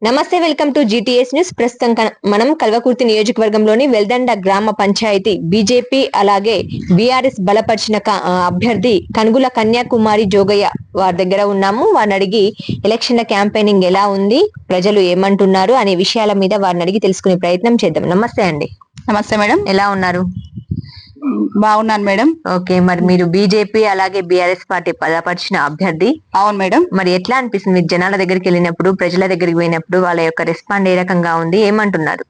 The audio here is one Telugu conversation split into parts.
నమస్తే, వెల్కమ్ టు జిటిఎస్ న్యూస్. ప్రస్తుతం మనం కల్వకుర్తి నియోజకవర్గంలోని వెల్దండ గ్రామ పంచాయతీ బీజేపీ అలాగే బీఆర్ఎస్ బలపరిచిన అభ్యర్థి కనుగుల కన్యాకుమారి జోగయ్య వారి దగ్గర ఉన్నాము. వారిని అడిగి ఎలక్షన్ల క్యాంపెయినింగ్ ఎలా ఉంది, ప్రజలు ఏమంటున్నారు అనే విషయాల మీద వారిని అడిగి తెలుసుకునే ప్రయత్నం చేద్దాం. నమస్తే అండి. నమస్తే మేడం, ఎలా ఉన్నారు? బాగున్నాను మేడం. ఓకే, మరి మీరు బీజేపీ అలాగే బీఆర్ఎస్ పార్టీ బలపరిచిన అభ్యర్థి. అవును మేడం. మరి ఎట్లా అనిపిస్తుంది మీరు జనాల దగ్గరికి వెళ్ళినప్పుడు, ప్రజల దగ్గరికి పోయినప్పుడు వాళ్ళ యొక్క రెస్పాండ్ ఏ రకంగా ఉంది, ఏమంటున్నారు?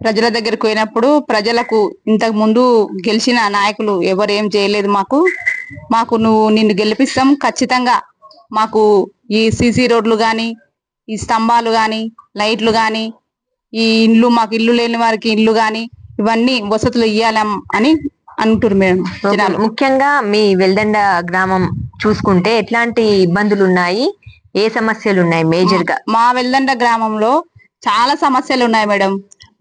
ప్రజల దగ్గరికి పోయినప్పుడు ప్రజలకు ఇంతకు ముందు గెలిచిన నాయకులు ఎవరు ఏం చేయలేదు, మాకు నిన్ను గెలిపిస్తాం ఖచ్చితంగా, మాకు ఈ సీసీ రోడ్లు గాని, ఈ స్తంభాలు గాని, లైట్లు గాని, ఈ ఇండ్లు, మాకు ఇల్లు లేని వారికి ఇల్లు గాని, ఇవన్నీ వసతులు ఇయ్యాలం అని అంటారు మేడం జనాలు. ముఖ్యంగా మీ వెల్దండ గ్రామం చూసుకుంటే ఎట్లాంటి ఇబ్బందులు ఉన్నాయి, ఏ సమస్యలు ఉన్నాయి మేజర్ గా? మా వెల్దండ గ్రామంలో చాలా సమస్యలు ఉన్నాయి మేడం.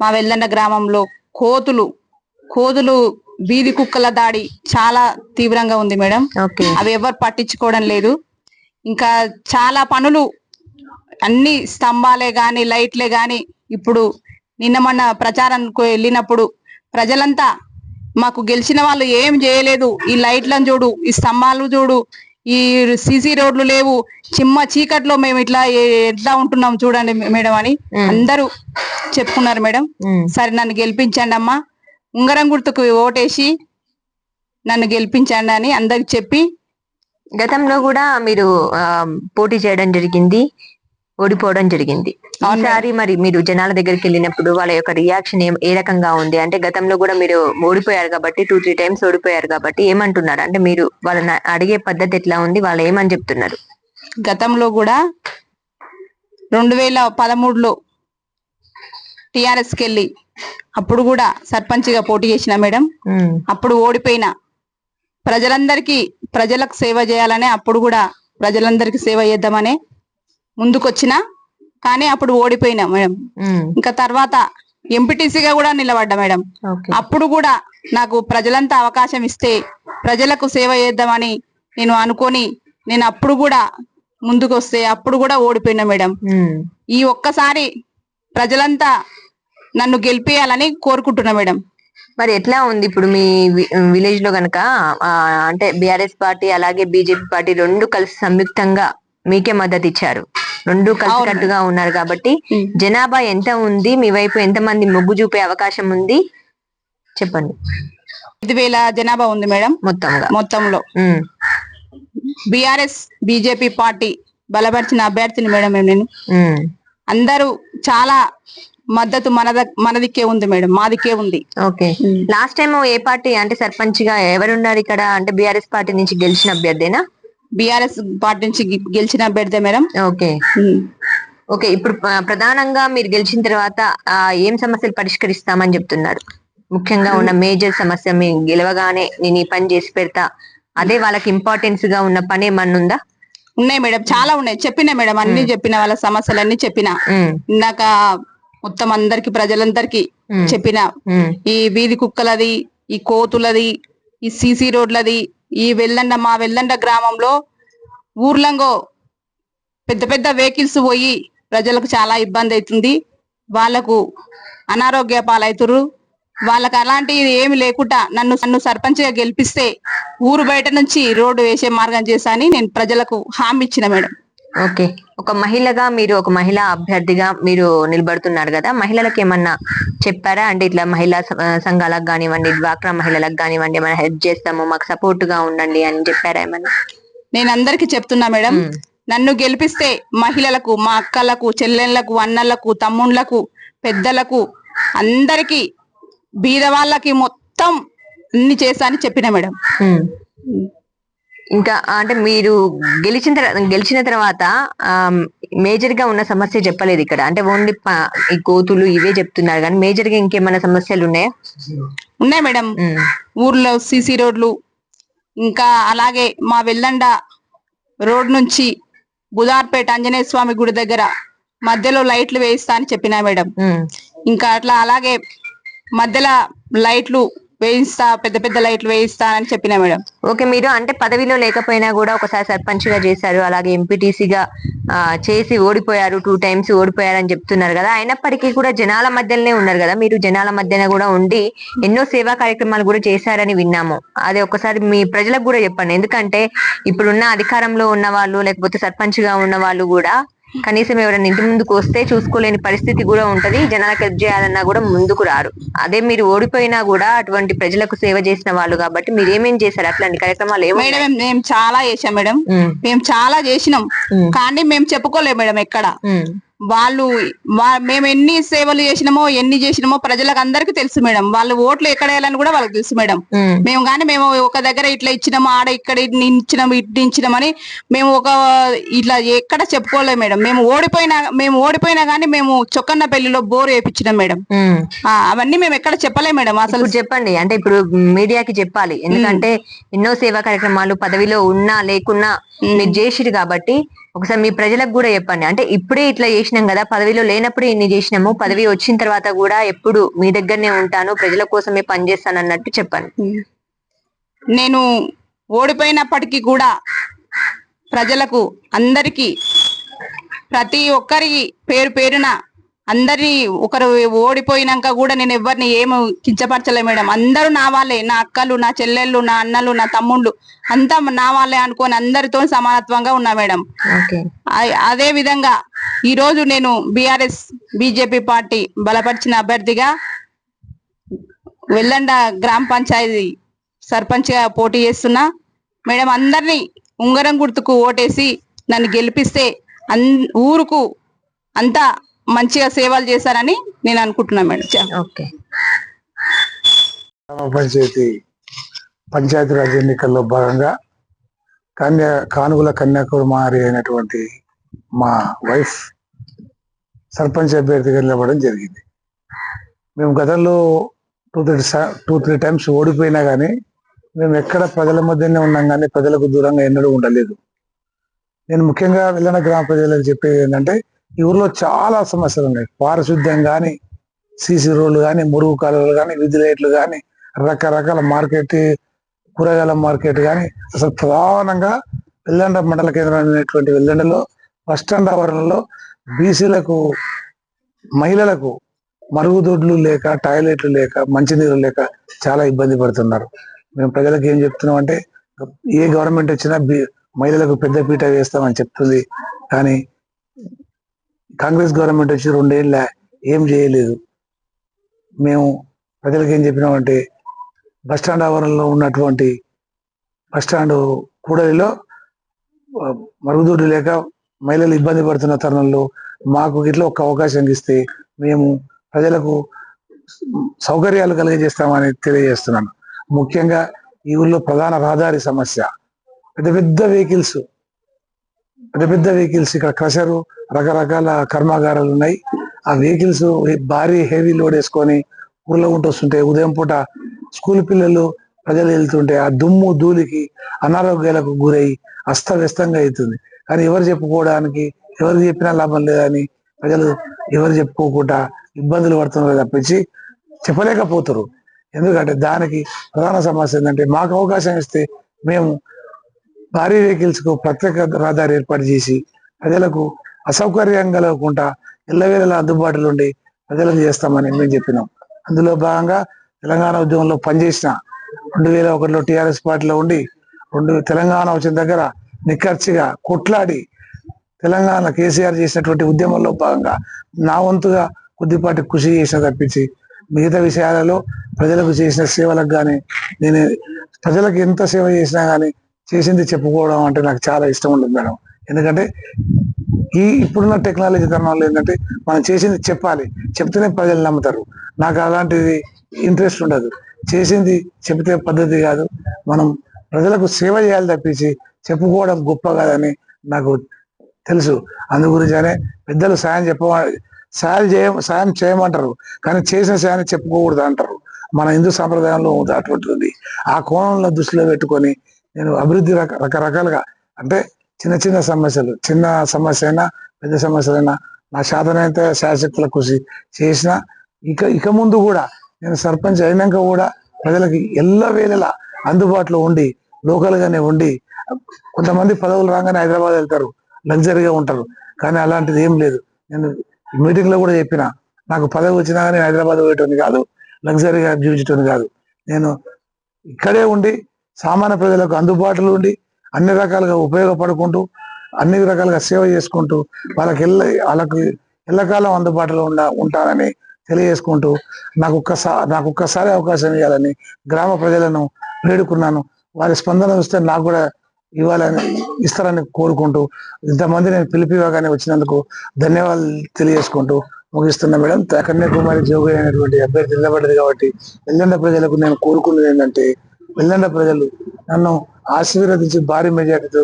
మా వెల్దండ గ్రామంలో కోతులు వీధి కుక్కల దాడి చాలా తీవ్రంగా ఉంది మేడం. అవి ఎవరు పట్టించుకోవడం లేదు. ఇంకా చాలా పనులు, అన్ని స్తంభాలే గాని లైట్లే గాని, ఇప్పుడు నిన్న మొన్న ప్రచారానికి వెళ్ళినప్పుడు ప్రజలంతా మాకు గెలిచిన వాళ్ళు ఏం చేయలేదు, ఈ లైట్లను చూడు, ఈ స్తంభాలు చూడు, ఈ సీసీ రోడ్లు లేవు, చిమ్మ చీకట్లో మేము ఎట్లా ఉంటున్నాం చూడండి మేడం అని అందరూ చెప్పుకున్నారు మేడం. సరే నన్ను గెలిపించండి అమ్మా, ఉంగరం గుర్తుకు ఓటేసి నన్ను గెలిపించండి అని అందరికి చెప్పి. గతంలో కూడా మీరు పోటీ చేయడం జరిగింది, ఓడిపోవడం జరిగింది. ఈసారి మరి మీరు జనాల దగ్గరికి వెళ్ళినప్పుడు వాళ్ళ యొక్క రియాక్షన్ ఏ రకంగా ఉంది? అంటే గతంలో కూడా మీరు ఓడిపోయారు కాబట్టి, 2-3 టైమ్స్ ఓడిపోయారు కాబట్టి ఏమంటున్నారు? అంటే మీరు వాళ్ళని అడిగే పద్ధతి ఎట్లా ఉంది, వాళ్ళు ఏమని చెప్తున్నారు? గతంలో కూడా 2013లో టిఆర్ఎస్కి వెళ్ళి అప్పుడు కూడా సర్పంచ్గా పోటీ చేసిన మేడం. అప్పుడు ఓడిపోయినా ప్రజలకు సేవ చేయాలనే, అప్పుడు కూడా ప్రజలందరికీ సేవ చేద్దామనే ముందుకొచ్చినా, కానీ అప్పుడు ఓడిపోయినా మేడం. ఇంకా తర్వాత ఎంపీటీసీగా కూడా నిలబడ్డా మేడం. అప్పుడు కూడా నాకు ప్రజలంతా అవకాశం ఇస్తే ప్రజలకు సేవ చేద్దామని నేను అనుకొని, నేను అప్పుడు కూడా ముందుకు వస్తే అప్పుడు కూడా ఓడిపోయినా మేడం. ఈ ఒక్కసారి ప్రజలంతా నన్ను గెలిపేయాలని కోరుకుంటున్నా మేడం. మరి ఎట్లా ఉంది ఇప్పుడు మీ విలేజ్ లో గనక, అంటే బీఆర్ఎస్ పార్టీ అలాగే బీజేపీ పార్టీ రెండు కలిసి సంయుక్తంగా మీకే మద్దతు ఇచ్చారు, రెండు కలిసికట్టుగా ఉన్నారు కాబట్టి జనాభా ఎంత ఉంది, మీ వైపు ఎంత మంది మొగ్గు చూపే అవకాశం ఉంది చెప్పండి? 5,000 జనాభా ఉంది మేడం మొత్తంలో. బీఆర్ఎస్ బీజేపీ పార్టీ బలపరిచిన అభ్యర్థిని మేడం నేను. అందరూ చాలా మద్దతు మనదికే ఉంది మేడం, మాదికే ఉంది. ఓకే, లాస్ట్ టైం ఏ పార్టీ అంటే సర్పంచ్ గా ఎవరున్నారు ఇక్కడ? అంటే బీఆర్ఎస్ పార్టీ నుంచి గెలిచిన అభ్యర్థేనా? బీఆర్ఎస్ పార్టీ నుంచి గెలిచిన అభ్యర్థి మేడం. ఓకే, ఇప్పుడు ప్రధానంగా మీరు గెలిచిన తర్వాత ఏం సమస్యలు పరిష్కరిస్తామని చెప్తున్నారు? ముఖ్యంగా ఉన్న మేజర్ సమస్య, మీరు గెలవగానే నేను ఈ పని చేసి పెడతా, అదే వాళ్ళకి ఇంపార్టెన్స్ గా ఉన్న పని ఏమన్నా ఉందా? ఉన్నాయి మేడం, చాలా ఉన్నాయి. చెప్పినా మేడం, అన్ని చెప్పిన, వాళ్ళ సమస్యలన్నీ చెప్పినా. ఇందాక మొత్తం అందరికి, ప్రజలందరికి చెప్పిన, ఈ వీధి కుక్కలది, ఈ కోతులది, ఈ సీసీ రోడ్లది, ఈ మా వెల్దండ గ్రామంలో ఊర్లంగో పెద్ద పెద్ద వెహికల్స్ పోయి ప్రజలకు చాలా ఇబ్బంది అవుతుంది. వాళ్ళకు అనారోగ్య పాలవుతురు. వాళ్ళకి అలాంటిది ఏమి లేకుండా నన్ను సర్పంచ్గా గెలిపిస్తే ఊరు బయట నుంచి రోడ్డు వేసే మార్గం చేశా అని నేను ప్రజలకు హామీ ఇచ్చిన మేడం. ఓకే, ఒక మహిళగా మీరు, ఒక మహిళా అభ్యర్థిగా మీరు నిలబడుతున్నారు కదా, మహిళలకు ఏమన్నా చెప్పారా? అంటే ఇట్లా మహిళా సంఘాలకు కానివ్వండి, డ్వాక్రా మహిళలకు కానివ్వండి, ఏమైనా హెల్ప్ చేస్తాము, మాకు సపోర్ట్ గా ఉండండి అని చెప్పారా ఏమన్నా? నేను అందరికి చెప్తున్నా మేడం, నన్ను గెలిపిస్తే మహిళలకు, మా అక్కలకు, చెల్లెళ్లకు, అన్నలకు, తమ్ముళ్లకు, పెద్దలకు, అందరికి, బీద వాళ్ళకి మొత్తం అన్ని చేస్తా అని చెప్పిన మేడం. ఇంకా అంటే మీరు గెలిచిన తర్వాత మేజర్ గా ఉన్న సమస్య చెప్పలేదు ఇక్కడ, అంటే ఓన్లీ ఈ కోతులు ఇవే చెప్తున్నారు, కానీ మేజర్ గా ఇంకేమైనా సమస్యలు ఉన్నాయా? ఉన్నాయి మేడం. ఊర్లో సీసీ రోడ్లు, ఇంకా అలాగే మా వెల్లండ రోడ్ నుంచి బుదార్పేట ఆంజనేయ స్వామి గుడి దగ్గర మధ్యలో లైట్లు వేయిస్తా అని చెప్పినా మేడం. ఇంకా అట్లా అలాగే మధ్యలో లైట్లు వేయిస్తా, పెద్ద పెద్ద లైట్లు వేయిస్తా అని చెప్పిన మేడం. ఓకే, మీరు అంటే పదవిలో లేకపోయినా కూడా ఒకసారి సర్పంచ్ గా చేశారు, అలాగే ఎంపీటీసీగా చేసి ఓడిపోయారు, 2 times ఓడిపోయారు అని చెప్తున్నారు కదా. అయినప్పటికీ కూడా జనాల మధ్యలోనే ఉన్నారు కదా, మీరు జనాల మధ్యన కూడా ఉండి ఎన్నో సేవా కార్యక్రమాలు కూడా చేశారని విన్నాము. అదే ఒకసారి మీ ప్రజలకు కూడా చెప్పండి, ఎందుకంటే ఇప్పుడున్న అధికారంలో ఉన్న వాళ్ళు లేకపోతే సర్పంచ్ గా ఉన్న వాళ్ళు కూడా కనీసం ఎవరైనా ఇంటి ముందుకు వస్తే చూసుకోలేని పరిస్థితి కూడా ఉంటది, జనాలకు హెల్ప్ చేయాలన్నా కూడా ముందుకు రారు. అదే మీరు ఓడిపోయినా కూడా అటువంటి ప్రజలకు సేవ చేసిన వాళ్ళు కాబట్టి మీరు ఏమేం చేశారు అట్లాంటి కార్యక్రమాలు ఏమో? మేడం మేము చాలా చేసాం మేడం, మేము చాలా చేసినాం, కానీ మేము చెప్పుకోలేము మేడం ఎక్కడ. వాళ్ళు మేము ఎన్ని సేవలు చేసినామో ప్రజలకు అందరికి తెలుసు మేడం. వాళ్ళు ఓట్లు ఎక్కడ వేయాలని కూడా వాళ్ళకి తెలుసు మేడం. మేము ఒక దగ్గర ఇట్లా ఇచ్చినాము, ఆడ ఇక్కడ ఇచ్చినాము, ఇటు ఇచ్చినామని మేము ఇట్లా ఎక్కడ చెప్పుకోలేము మేడం. మేము ఓడిపోయినా కానీ మేము చొక్కన్న పెళ్లిలో బోరు వేయించినాం మేడం. అవన్నీ మేము ఎక్కడ చెప్పలేము మేడం. అసలు చెప్పండి, అంటే ఇప్పుడు మీడియాకి చెప్పాలి, ఎందుకంటే ఎన్నో సేవా కార్యక్రమాలు పదవిలో ఉన్నా లేకున్నా మీరు చేసిరు కాబట్టి ఒకసారి మీ ప్రజలకు కూడా చెప్పండి. అంటే ఇప్పుడే ఇట్లా చేసినాం కదా, పదవిలో లేనప్పుడే ఇన్ని చేసినాము, పదవి వచ్చిన తర్వాత కూడా ఎప్పుడు మీ దగ్గరనే ఉంటాను, ప్రజల కోసమే పనిచేస్తాను అన్నట్టు చెప్పండి. నేను ఓడిపోయినప్పటికీ కూడా ప్రజలకు అందరికి ప్రతి ఒక్కరికి పేరు పేరున అందరినీ, ఒకరు ఓడిపోయినాక కూడా నేను ఎవరిని ఏమి కించపరచలే మేడం. అందరూ నా వాళ్ళే, నా అక్కలు, నా చెల్లెళ్ళు, నా అన్నలు, నా తమ్ముళ్ళు అంతా నా వాళ్ళే అనుకొని అందరితో సమానత్వంగా ఉన్నా మేడం. అదే విధంగా ఈ రోజు నేను బీజేపీ పార్టీ బలపరిచిన అభ్యర్థిగా వెల్లండ గ్రామ పంచాయతీ సర్పంచ్ గా పోటీ చేస్తున్నా మేడం. అందరినీ ఉంగరం గుర్తుకు ఓటేసి నన్ను గెలిపిస్తే ఊరుకు అంతా మంచిగా సేవలు చేశారని నేను అనుకుంటున్నా మేడం. ఓకే. పంచాయతీరాజ్ ఎన్నికల్లో భాగంగా కానుగుల కన్యాకుమారి అయినటువంటి మా వైఫ్ సర్పంచ్ అభ్యర్థిగా నిలబడడం జరిగింది. మేము గతంలో 2-3 times ఓడిపోయినా కానీ మేము ఎక్కడ ప్రజల మధ్యనే ఉన్నాం, కానీ ప్రజలకు దూరంగా ఎన్నడూ ఉండలేదు. నేను ముఖ్యంగా వెల్లండ గ్రామ ప్రజలకు చెప్పేది ఏంటంటే, ఈ ఊర్లో చాలా సమస్యలు ఉన్నాయి. పారిశుద్ధ్యం కానీ, సీసీ రోడ్లు కానీ, మురుగు కాలువలు కానీ, వీధి లైట్లు కానీ, రకరకాల మార్కెట్, కూరగాయల మార్కెట్ కానీ, అసలు ప్రధానంగా వెల్లండ మండల కేంద్రమైనటువంటి వెల్లండలో బస్టాండ్ ఆవరణలో బీసీలకు, మహిళలకు మరుగుదొడ్లు లేక, టాయిలెట్లు లేక, మంచినీరు లేక చాలా ఇబ్బంది పడుతున్నారు. మేము ప్రజలకు ఏం చెప్తున్నాం అంటే, ఏ గవర్నమెంట్ వచ్చినా మహిళలకు పెద్ద పీట వేస్తామని చెప్తుంది, కానీ కాంగ్రెస్ గవర్నమెంట్ వచ్చి 2 ఏళ్ళ ఏం చేయలేదు. మేము ప్రజలకు ఏం చెప్పినామంటే, బస్టాండ్ ఆవరణలో ఉన్నటువంటి బస్టాండ్ కూడలిలో మరుగుదొడ్లు లేక మహిళలు ఇబ్బంది పడుతున్న తరుణంలో మాకు ఇట్లా ఒక అవకాశం ఇస్తే మేము ప్రజలకు సౌకర్యాలు కలిగజేస్తామని తెలియజేస్తున్నాను. ముఖ్యంగా ఈ ఊళ్ళో ప్రధాన రహదారి సమస్య, పెద్ద పెద్ద వెహికల్స్ ఇక్కడ క్రషరు, రకరకాల కర్మాగారాలు ఉన్నాయి. ఆ వెహికల్స్ భారీ హెవీ లోడ్ వేసుకొని ఊర్లో ఉంటూ వస్తుంటే, ఉదయం పూట స్కూల్ పిల్లలు ప్రజలు వెళ్తుంటే ఆ దుమ్ము ధూళికి అనారోగ్యాలకు గురై అస్తవ్యస్తంగా అవుతుంది. కానీ ఎవరు చెప్పుకోవడానికి, ఎవరికి చెప్పినా లాభం లేదని ప్రజలు ఎవరు చెప్పుకోకుండా ఇబ్బందులు పడుతున్నారు తప్పించి చెప్పలేకపోతారు. ఎందుకంటే దానికి ప్రధాన సమస్య ఏంటంటే, మాకు అవకాశం ఇస్తే మేము భారీ వెహికల్స్ కు ప్రత్యేక రహదారి ఏర్పాటు చేసి ప్రజలకు అసౌకర్యం కలగకుండా ఎల్లవేళలా అందుబాటులో ఉండి ప్రజలకు చేస్తామని మేము చెప్పినాం. అందులో భాగంగా తెలంగాణ ఉద్యమంలో పనిచేసిన 2001లో టీఆర్ఎస్ పార్టీలో ఉండి తెలంగాణ వచ్చిన దగ్గర నిక్కర్చిగా కొట్లాడి తెలంగాణ కేసీఆర్ చేసినటువంటి ఉద్యమంలో భాగంగా నా వంతుగా కొద్దిపాటి కృషి చేసిన తప్పించి మిగతా విషయాలలో ప్రజలకు చేసిన సేవలకు కానీ, నేను ప్రజలకు ఎంత సేవ చేసినా కానీ చేసింది చెప్పుకోవడం అంటే నాకు చాలా ఇష్టం ఉండదు మేడం. ఎందుకంటే ఇప్పుడున్న టెక్నాలజీ తరంలో ఏంటంటే మనం చేసింది చెప్పాలి, చెప్తేనే ప్రజలు నమ్ముతారు. నాకు అలాంటిది ఇంట్రెస్ట్ ఉండదు. చేసింది చెప్తే పద్ధతి కాదు, మనం ప్రజలకు సేవ చేయాలి తప్పించి చెప్పుకోవడం గొప్ప కాదని నాకు తెలుసు. అందుగురించనే పెద్దలు సాయం చేయమంటారు, కానీ చేసిన సాయాన్ని చెప్పుకోకూడదు అంటారు. మన హిందూ సాంప్రదాయంలో అటువంటిది. ఆ కోణంలో దృష్టిలో పెట్టుకొని నేను అభివృద్ధి రకరకాలుగా, అంటే చిన్న చిన్న సమస్యలు, చిన్న సమస్య అయినా పెద్ద సమస్యలైనా నా శాతనైతే శాశక్తుల కృషి చేసిన. ఇక ముందు కూడా నేను సర్పంచ్ అయినాక కూడా ప్రజలకి ఎల్లవేళలా అందుబాటులో ఉండి లోకల్ గానే ఉండి, కొంతమంది పదవులు రాగానే హైదరాబాద్ వెళ్తారు, లగ్జరీగా ఉంటారు. కానీ అలాంటిది ఏం లేదు. నేను మీటింగ్ లో కూడా చెప్పిన, నాకు పదవి వచ్చినా కానీ హైదరాబాద్ పోయేటోని కాదు, లగ్జరీగా జీవించేటోని కాదు. నేను ఇక్కడే ఉండి సామాన్య ప్రజలకు అందుబాటులో ఉండి అన్ని రకాలుగా ఉపయోగపడుకుంటూ అన్ని రకాలుగా సేవ చేసుకుంటూ వాళ్ళకి ఎల్లకాలం అందుబాటులో ఉంటానని తెలియజేసుకుంటూ నాకు ఒక్కసారి అవకాశం ఇవ్వాలని గ్రామ ప్రజలను వేడుకున్నాను. వారి స్పందన చూస్తే నాకు కూడా ఇస్తారని కోరుకుంటూ ఇంతమంది నేను పిలిపివ్వగానే వచ్చినందుకు ధన్యవాదాలు తెలియజేసుకుంటూ ముగిస్తున్నా మేడం. కన్యాకుమారి జోగయ్య అనేటువంటి అభ్యర్థి నిలబడ్డది కాబట్టి వెల్లండ ప్రజలకు నేను కోరుకున్నది ఏంటంటే, వెల్లండ ప్రజలు నన్ను ఆశీర్వదించి భారీ మెజార్టీతో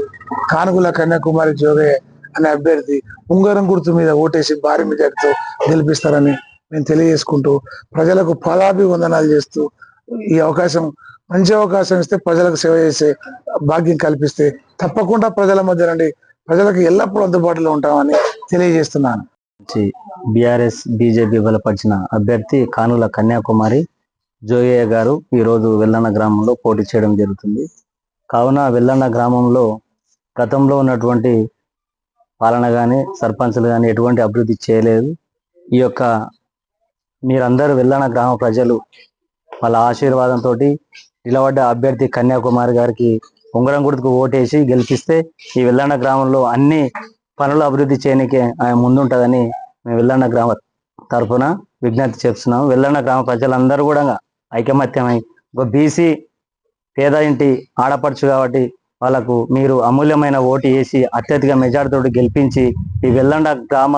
కానుగుల కన్యాకుమారి జోగయ్య అనే అభ్యర్థి ఉంగరం గుర్తు మీద ఓటేసి భారీ మెజార్టీతో గెలిపిస్తారని నేను తెలియజేసుకుంటూ ప్రజలకు పాదాభివందనాలు చేస్తూ, ఈ అవకాశం మంచి అవకాశం ఇస్తే ప్రజలకు సేవ చేసే భాగ్యం కల్పిస్తే తప్పకుండా ప్రజల మధ్య నుండి ప్రజలకు ఎల్లప్పుడూ అందుబాటులో ఉంటామని తెలియజేస్తున్నాను. బీఆర్ఎస్ బీజేపీ బలపరిచిన అభ్యర్థి కానుల కన్యాకుమారి జోగయ్య గారు ఈరోజు వెల్లన్న గ్రామంలో పోటీ చేయడం జరుగుతుంది. కావున వెల్లన్న గ్రామంలో గతంలో ఉన్నటువంటి పాలన కానీ సర్పంచులు కానీ ఎటువంటి అభివృద్ధి చేయలేదు. ఈ యొక్క మీరందరూ వెల్లన్న గ్రామ ప్రజలు వాళ్ళ ఆశీర్వాదంతో నిలబడ్డ అభ్యర్థి కన్యాకుమారి గారికి ఉంగరం గుర్తుకు ఓటేసి గెలిపిస్తే ఈ వెల్లన్న గ్రామంలో అన్ని పనులు అభివృద్ధి చేయడానికి ఆయన ముందుంటుందని మేము వెల్లన్న గ్రామ తరఫున విజ్ఞప్తి చేస్తున్నాం. వెల్లన్న గ్రామ ప్రజలందరూ కూడా ఐకమత్యమై ఒక బీసీ పేద ఇంటి ఆడపడుచు కాబట్టి వాళ్ళకు మీరు అమూల్యమైన ఓటు వేసి అత్యధిక మెజార్టీతో గెలిపించి ఈ వెల్లండ గ్రామ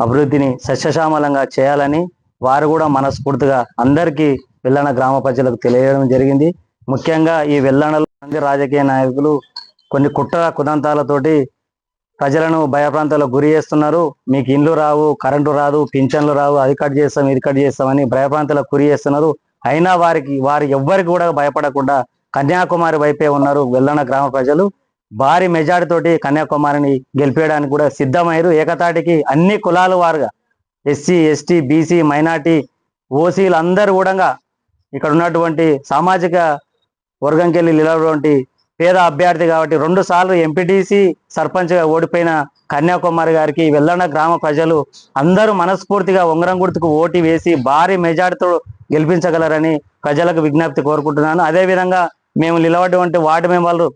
అభివృద్ధిని సస్యశ్యామలంగా చేయాలని వారు కూడా మనస్ఫూర్తిగా అందరికీ వెల్లన్న గ్రామ ప్రజలకు తెలియజేయడం జరిగింది. ముఖ్యంగా ఈ వెల్లన్నలో మంది రాజకీయ నాయకులు కొన్ని కుట్ర కుదంతాలతోటి ప్రజలను భయప్రాంతాలకు గురి చేస్తున్నారు. మీకు ఇండ్లు రావు, కరెంటు రాదు, పింఛన్లు రావు, అది కట్ చేస్తాం ఇది కట్ చేస్తామని భయప్రాంతాలకు గురి చేస్తున్నారు. అయినా వారు ఎవ్వరికి కూడా భయపడకుండా కన్యాకుమారి వైపే ఉన్నారు. వెల్లన్న గ్రామ ప్రజలు భారీ మెజార్టీతోటి కన్యాకుమారిని గెలిపేయడానికి కూడా సిద్ధమయ్యారు. ఏకతాటికి అన్ని కులాల వారుగా ఎస్సీ ఎస్టీ బీసీ మైనార్టీ ఓసీలు అందరూ కూడా ఇక్కడ ఉన్నటువంటి సామాజిక వర్గంకి వెళ్ళి నిలబడినటువంటి పేద అభ్యర్థి కాబట్టి 2 సార్లు ఎంపీటీసీ సర్పంచ్గా ఓడిపోయిన కన్యాకుమారి గారికి వెల్లన్న గ్రామ ప్రజలు అందరూ మనస్ఫూర్తిగా ఉంగరం గుర్తుకు ఓటు వేసి భారీ మెజార్టీతో గెలిపించగలరని ప్రజలకు విజ్ఞప్తి కోరుకుంటున్నాను. అదేవిధంగా మేము నిలబడినటువంటి వార్డు మెంబర్లు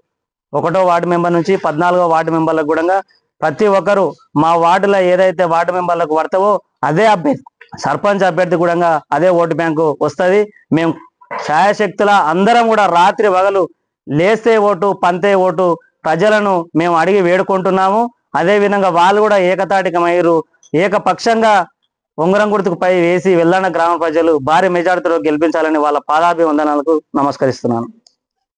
1వ వార్డు మెంబర్ నుంచి 14వ వార్డు మెంబర్లకు కూడా ప్రతి ఒక్కరు మా వార్డులో ఏదైతే వార్డు మెంబర్లకు పడతావో అదే అభ్యర్థి సర్పంచ్ అభ్యర్థి కూడా అదే ఓటు బ్యాంకు వస్తుంది. మేము ఛాయాశక్తుల అందరం కూడా రాత్రి పగలు లేస్తే ఓటు పంతే ఓటు ప్రజలను మేము అడిగి వేడుకుంటున్నాము. అదేవిధంగా వాళ్ళు కూడా ఏకతాటికమయ్యారు. ఏకపక్షంగా ఉంగరం గుర్తుకు పై వేసి వెల్లన్న గ్రామ ప్రజలు భారీ మెజార్టీతో గెలిపించాలని వాళ్ళ పాదాభివందనాలకు నమస్కరిస్తున్నాను.